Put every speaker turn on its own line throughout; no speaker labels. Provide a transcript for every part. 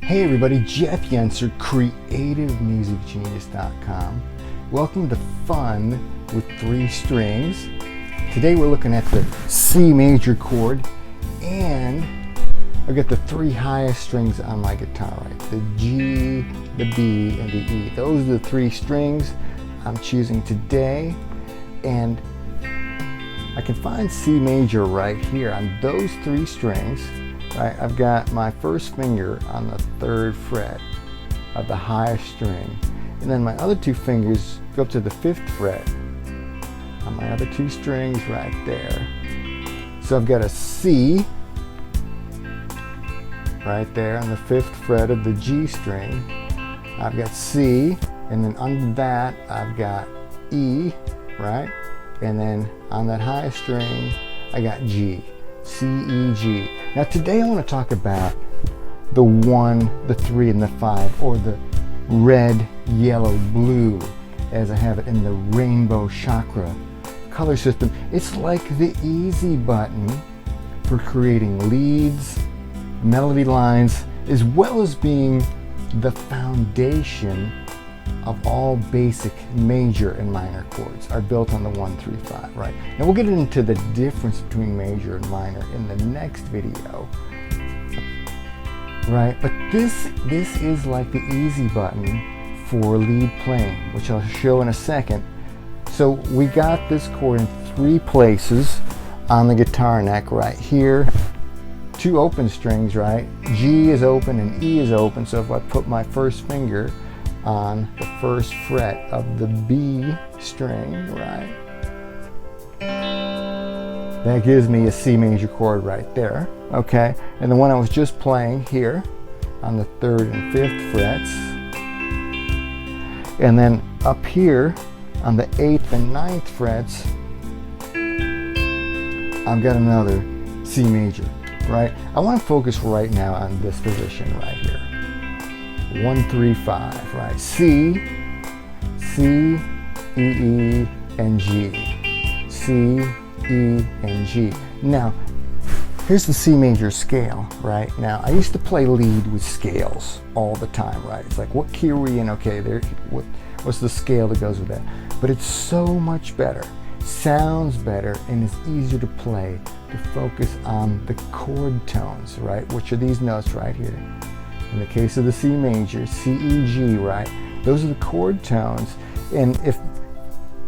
Hey everybody, Jeff Yenser, CreativeMusicGenius.com. Welcome to Fun with 3 Strings. Today we're looking at the C major chord, and I've got the 3 highest strings on my guitar, right? The G, the B, and the E. Those are the 3 strings I'm choosing today, and I can find C major right here on those 3 strings. Right, I've got my first finger on the 3rd fret of the highest string, and then my other 2 fingers go up to the 5th fret on my other 2 strings right there. So I've got a C right there on the 5th fret of the G string. I've got C, and then under that I've got E, right? And then on that highest string I got G. C, E, G. Now today I want to talk about the 1, the 3, and the 5, or the red, yellow, blue, as I have it in the rainbow chakra color system. It's like the easy button for creating leads, melody lines, as well as being the foundation of all basic major and minor chords are built on the 1, 3, 5, right? Now we'll get into the difference between major and minor in the next video, right? But this is like the easy button for lead playing, which I'll show in a second. So we got this chord in 3 places on the guitar neck, right here. 2 open strings, right? G is open and E is open. So if I put my first finger on the 1st fret of the B string, right? That gives me a C major chord right there, okay? And the one I was just playing here on the 3rd and 5th frets. And then up here on the 8th and 9th frets, I've got another C major, right? I want to focus right now on this position right here. 1, 3, 5, right? C, E, E, and G. C, E, and G. Now, here's the C major scale, right? Now, I used to play lead with scales all the time, right? It's like, what key are we in? Okay, there. What's the scale that goes with that? But it's so much better, sounds better, and it's easier to play to focus on the chord tones, right? Which are these notes right here. In the case of the C major, C, E, G, right? Those are the chord tones. And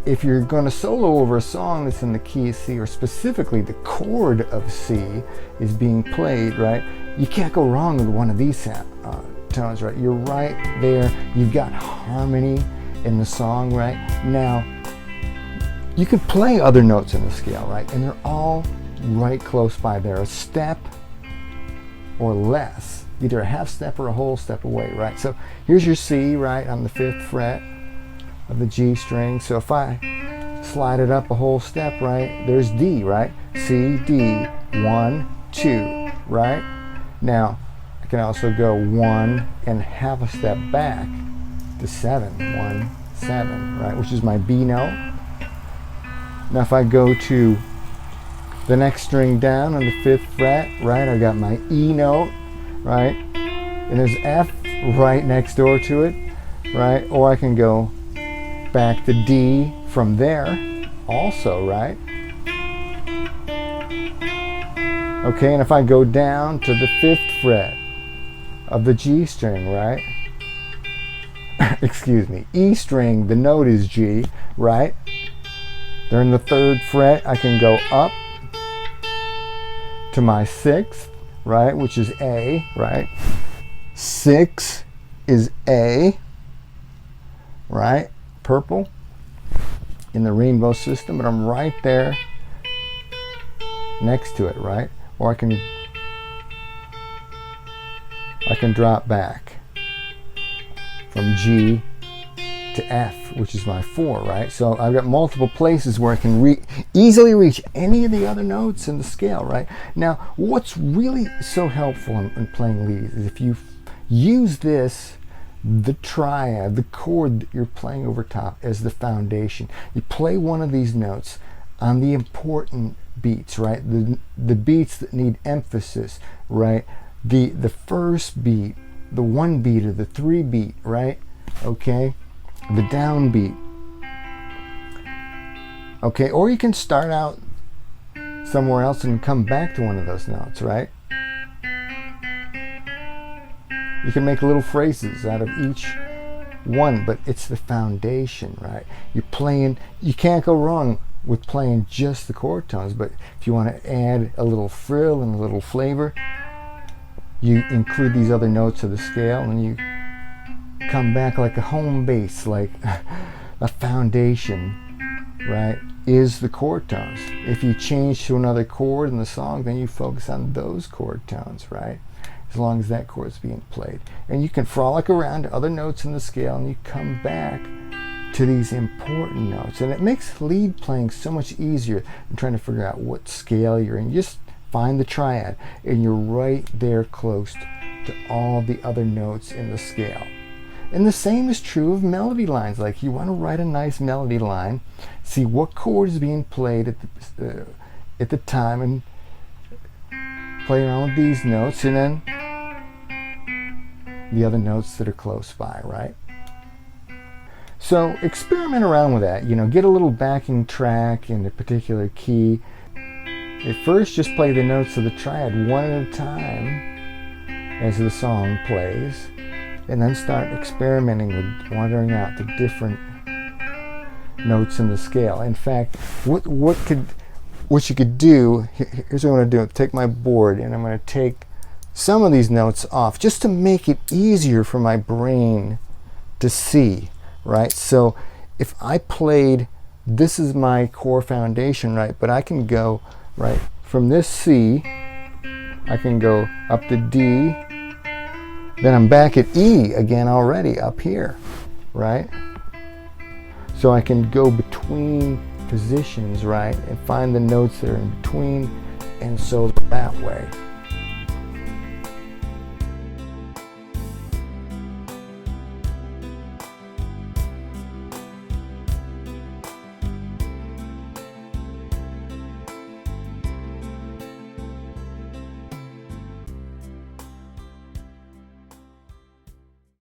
if you're going to solo over a song that's in the key of C, or specifically the chord of C is being played, right? You can't go wrong with one of these tones, right? You're right there. You've got harmony in the song, right? Now, you could play other notes in the scale, right? And they're all right close by. They're a step or less. Either a half step or a whole step away, right? So here's your C, right, on the 5th fret of the G string. So if I slide it up a whole step, right, there's D, right? C, D, 1, 2, right? Now, I can also go 1 and half a step back to 7, 1, 7, right, which is my B note. Now if I go to the next string down on the 5th fret, right, I got my E note, right? And there's F right next door to it, right? Or I can go back to D from there also, right? Okay, and if I go down to the 5th fret of the G string, right? Excuse me, E string, the note is G, right? During the 3rd fret, I can go up to my 6th, right, which is A, right? 6 is A, right? Purple in the rainbow system, but I'm right there next to it, right? Or I can drop back from G to F, which is my 4, right? So I've got multiple places where I can easily reach any of the other notes in the scale, right? Now, what's really so helpful in playing leads is if you use this, the triad, the chord that you're playing over top as the foundation. You play one of these notes on the important beats, right? The beats that need emphasis, right? The first beat the 1 beat or the 3 beat, right? Okay, the downbeat. Okay, or you can start out somewhere else and come back to one of those notes, right? You can make little phrases out of each one, but it's the foundation, right? You're playing, you can't go wrong with playing just the chord tones, but if you want to add a little frill and a little flavor, you include these other notes of the scale and you come back like a home base, like a foundation, right, is the chord tones. If you change to another chord in the song, then you focus on those chord tones, right? As long as that chord is being played. And you can frolic around to other notes in the scale and you come back to these important notes. And it makes lead playing so much easier than trying to figure out what scale you're in. Just find the triad and you're right there close to all the other notes in the scale. And the same is true of melody lines. Like you want to write a nice melody line, see what chord is being played at the time, and play around with these notes, and then the other notes that are close by, right? So experiment around with that. You know, get a little backing track in a particular key. At first, just play the notes of the triad one at a time as the song plays, and then start experimenting with wandering out the different notes in the scale. In fact, what you could do, here's what I'm going to do. Take my board and I'm going to take some of these notes off just to make it easier for my brain to see, right? So if I played, this is my core foundation, right? But I can go, right, from this C, I can go up to D, then I'm back at E again already up here, right? So I can go between positions, right, and find the notes that are in between, and so that way.